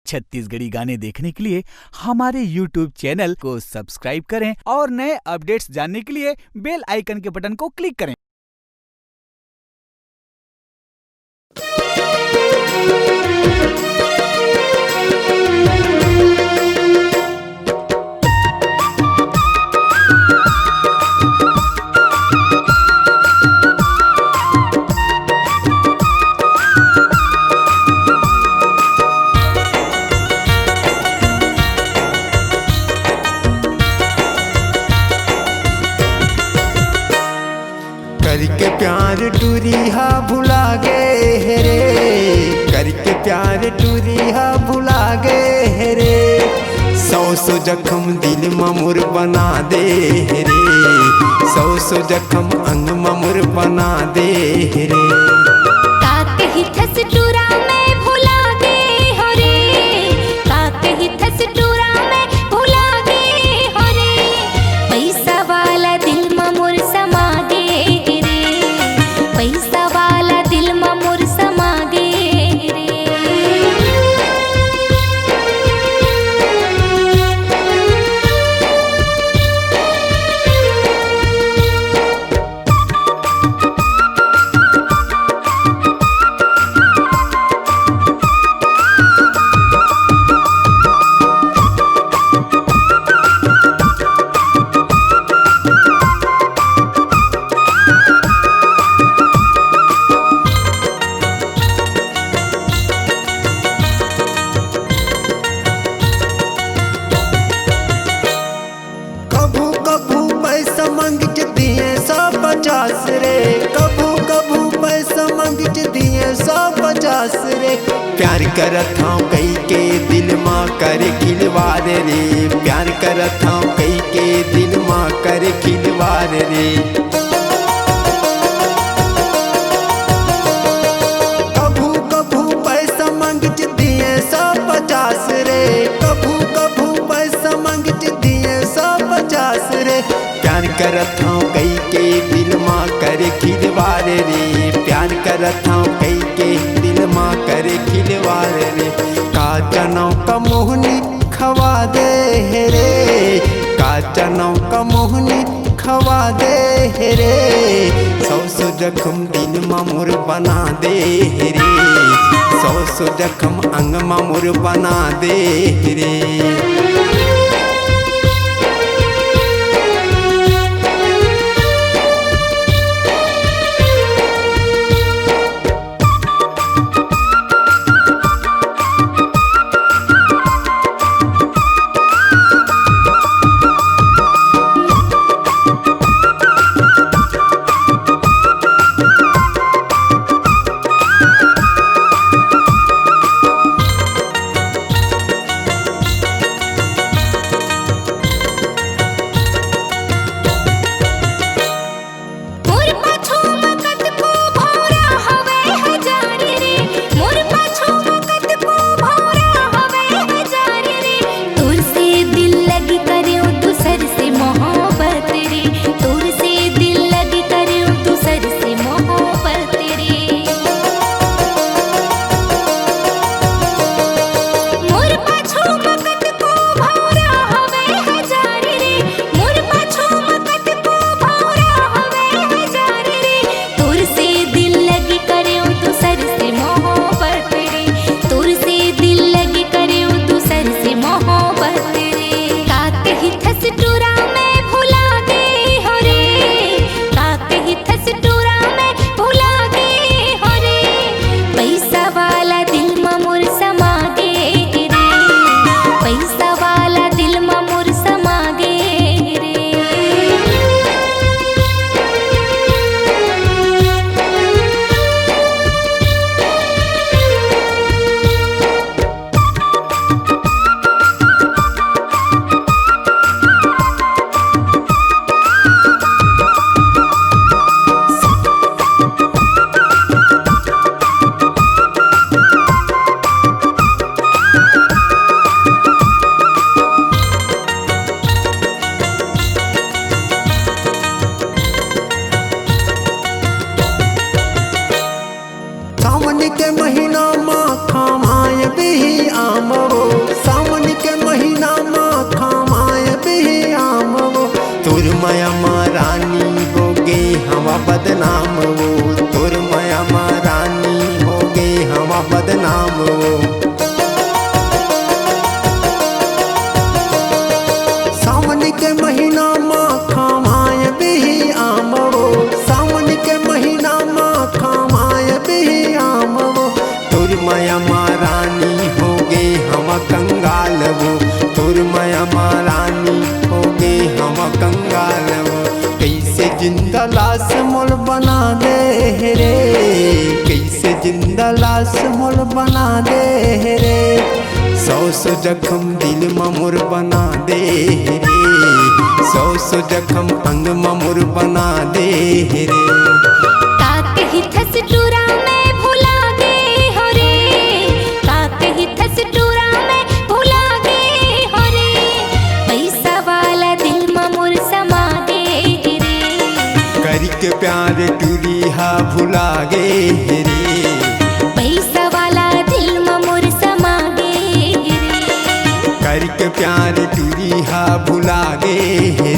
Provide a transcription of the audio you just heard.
छत्तीसगढ़ी गाने देखने के लिए हमारे YouTube चैनल को सब्सक्राइब करें और नए अपडेट्स जानने के लिए बेल आइकन के बटन को क्लिक करें। करके प्यार टूरिहा भुला गए रे, करके प्यार टूरिहा भुला गए रे। सौ जख्म दिल ममुर बना दे रे, सौ जख्म अंग ममुर बना दे रे। रे कभू कभू पैसा मंगच दिए 150 रे। प्यार करत हूँ कई के दिल माँ करे खिलवार रे, प्यार करत हूँ कई के दिल माँ करे खिलवार रे। कभू कभू पैसा मंगच दिए 150 रे, कभू कभू पैसा मंगच दिए 150 रे। प्यार करत हूँ कई के दिल माँ करे खिलवार रे, प्यार करत हूँ कई के दिल माँ करे खिलवार रे। का चनौ का मोहनी खवा दे रे, का चनौ का मोहनी खवा दे रे। सौ जख्म दिल ममुर बना दे रे, सौ जख्म अंग ममुर बना दे रे। जिंदा लाश मोर बना दे रे। सौ जख्म दिल मोर बना दे रे। सौ जख्म अंग मोर बना दे रे। काकही थस टूरा में भुला गे हो रे। काकही थस टूरा में भुला गे हो रे। पैसा वाला दिल मोर समा गे रे। करके प्यार टूरी हा भुला गे रे। पैसा वाला दिल मोर समा गे रे। करके प्यार टूरी हा भुला गे रे।